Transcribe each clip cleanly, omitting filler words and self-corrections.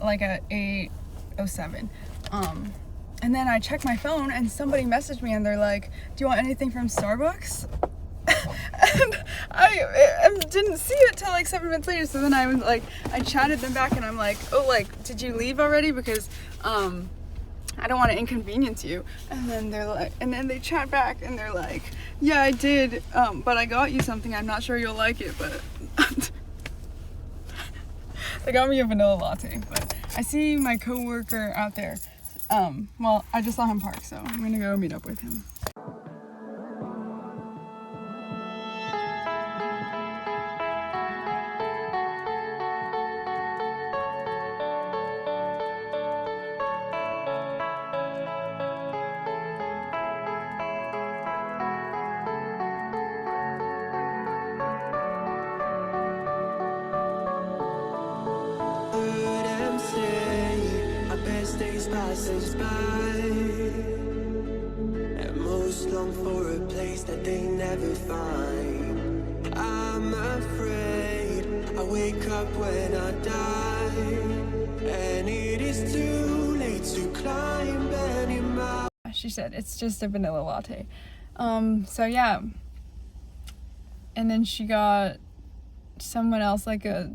like at 8:07. And then I checked my phone and somebody messaged me and they're like, do you want anything from Starbucks? And I didn't see it till like 7 minutes later. So then I was like, I chatted them back and I'm like, oh, like, did you leave already? Because I don't want to inconvenience you. And then they're like, and then they chat back and they're like, yeah, I did, but I got you something. I'm not sure you'll like it, but they got me a vanilla latte. But I see my coworker out there. Well, I just saw him park, so I'm gonna go meet up with him. Days passes by, and most long for a place that they never find. I'm afraid I wake up when I die, and it is too late to climb any mountain. She said it's just a vanilla latte. So yeah. And then she got someone else like a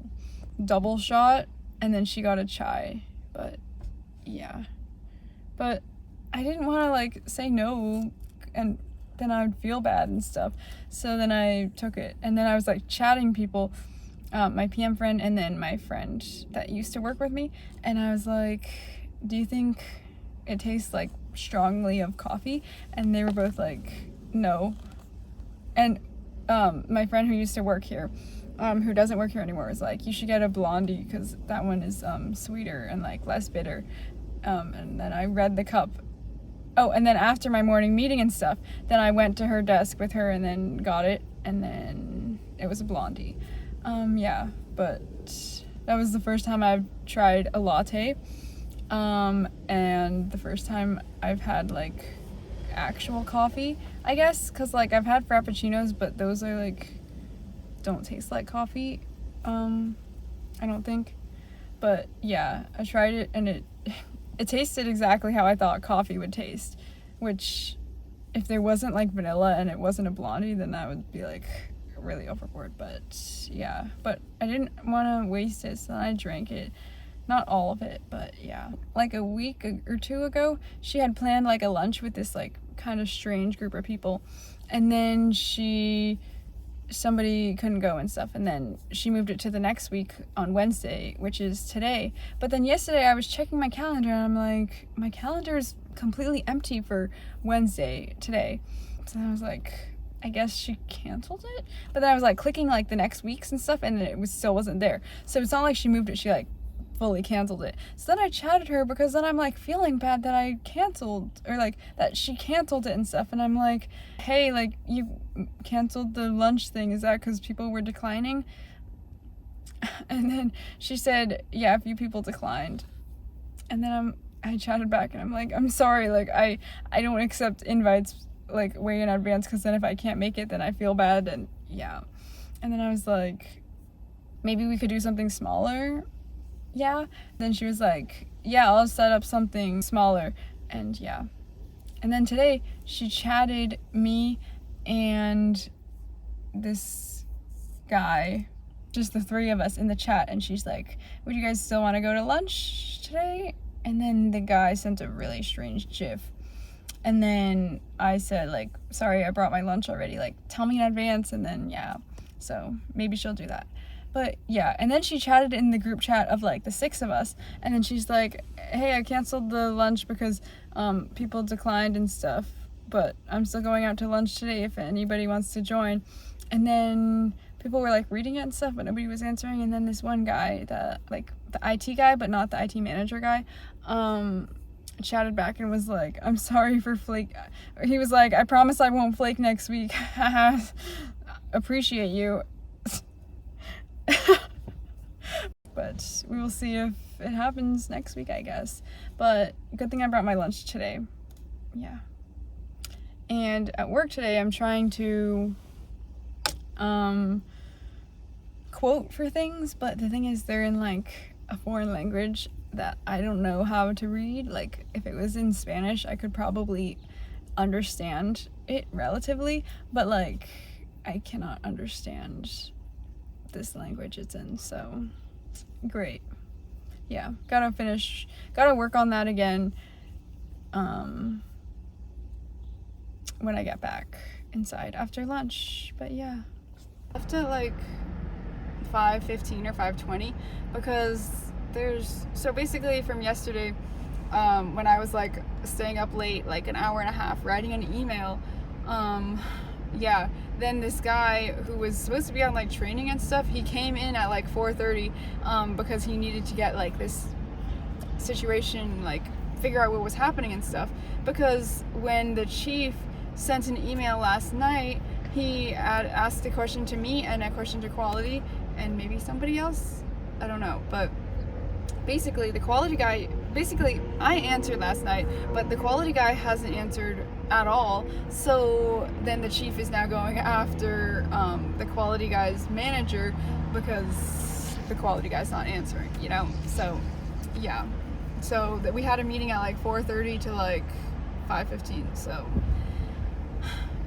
double shot, and then she got a chai, but yeah. But I didn't want to like say no and then I would feel bad and stuff. So then I took it, and then I was like chatting people, my PM friend and then my friend that used to work with me, and I was like, do you think it tastes like strongly of coffee? And they were both like, no. And my friend who used to work here, who doesn't work here anymore, was like, you should get a blondie because that one is sweeter and like less bitter. And then I read the cup. Oh, and then after my morning meeting and stuff, then I went to her desk with her and then got it, and then it was a blondie. Yeah, but that was the first time I've tried a latte, and the first time I've had like actual coffee, I guess, because like I've had frappuccinos, but those are like don't taste like coffee, I don't think. But yeah, I tried it and it tasted exactly how I thought coffee would taste, which if there wasn't like vanilla and it wasn't a blondie, then that would be like really overboard. But yeah, but I didn't want to waste it, so I drank it. Not all of it, but yeah. Like a week or two ago, she had planned like a lunch with this like kind of strange group of people, and then somebody couldn't go and stuff, and then she moved it to the next week on Wednesday, which is today. But then yesterday I was checking my calendar and I'm like, my calendar is completely empty for Wednesday today. So I was like, I guess she canceled it. But then I was like clicking like the next weeks and stuff, and it still wasn't there. So it's not like she moved it, she like fully canceled it. So then I chatted her, because then I'm like feeling bad that I canceled, or like that she canceled it and stuff, and I'm like, hey, like you canceled the lunch thing, is that because people were declining? And then she said, yeah, a few people declined. And then I chatted back and I'm like, I'm sorry, like I don't accept invites like way in advance, because then if I can't make it, then I feel bad. And yeah. And then I was like, maybe we could do something smaller. Yeah. Then she was like, yeah, I'll set up something smaller. And yeah. And then today she chatted me and this guy, just the three of us in the chat, and she's like, would you guys still want to go to lunch today? And then the guy sent a really strange gif. And then I said, like, sorry, I brought my lunch already, like, tell me in advance. And then yeah, so maybe she'll do that. But yeah, and then she chatted in the group chat of like the 6 of us, and then she's like, hey, I canceled the lunch because people declined and stuff, but I'm still going out to lunch today if anybody wants to join. And then people were like reading it and stuff, but nobody was answering. And then this one guy, the IT guy, but not the IT manager guy, chatted back and was like, I'm sorry for flake. He was like, I promise I won't flake next week. Appreciate you. But we will see if it happens next week, I guess. But good thing I brought my lunch today. Yeah. And at work today, I'm trying to quote for things, but the thing is they're in like a foreign language that I don't know how to read. Like, if it was in Spanish, I could probably understand it relatively, but like, I cannot understand this language it's in, so great. Yeah, gotta work on that again when I get back inside after lunch. But yeah, left at like 5:15 or 5:20 because so basically from yesterday, when I was like staying up late, like an hour and a half writing an email, then this guy who was supposed to be on like training and stuff, he came in at like 4:30 because he needed to get like this situation, like figure out what was happening and stuff, because when the chief sent an email last night, he had asked a question to me and a question to quality and maybe somebody else, I don't know, but basically the quality guy, I answered last night, but the quality guy hasn't answered at all. So then the chief is now going after the quality guy's manager because the quality guy's not answering, you know? So yeah, so that we had a meeting at like 4:30 to like 5:15. So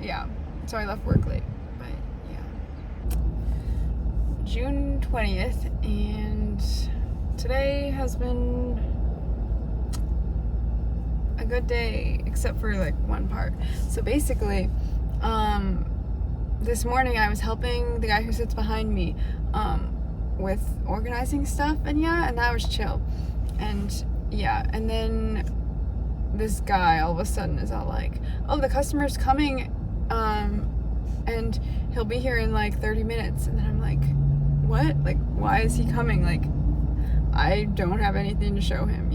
yeah, so I left work late, but yeah. June 20th, and today has been a good day, except for like one part. So basically, this morning I was helping the guy who sits behind me with organizing stuff, and that was chill. And and then this guy all of a sudden is all like, oh, the customer's coming, and he'll be here in like 30 minutes. And then I'm like, what? Like, why is he coming? Like, I don't have anything to show him.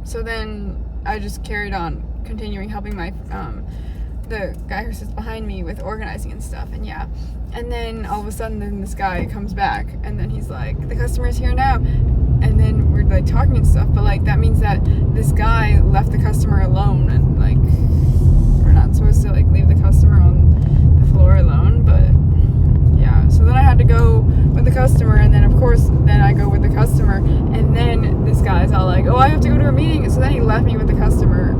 So then I just carried on, continuing helping my the guy who sits behind me with organizing and stuff, and then all of a sudden then this guy comes back, and then he's like, the customer's here now, and then we're like talking and stuff, but like that means that this guy left the customer alone, and like we're not supposed to like leave the customer on the floor alone, but so then I had to go with the customer, and then of course then I go with the customer, and then this guy's all like, oh, I have to go to a meeting. So then he left me with the customer,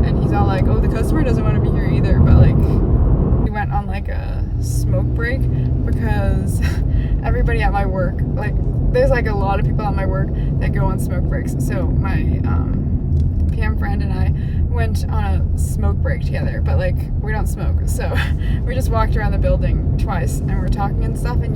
and he's all like, oh, the customer doesn't want to be here either, but like we went on like a smoke break because everybody at my work, like there's like a lot of people at my work that go on smoke breaks. So my PM friend and I went on a smoke break together, but like we don't smoke, so we just walked around the building twice and we're talking and stuff, and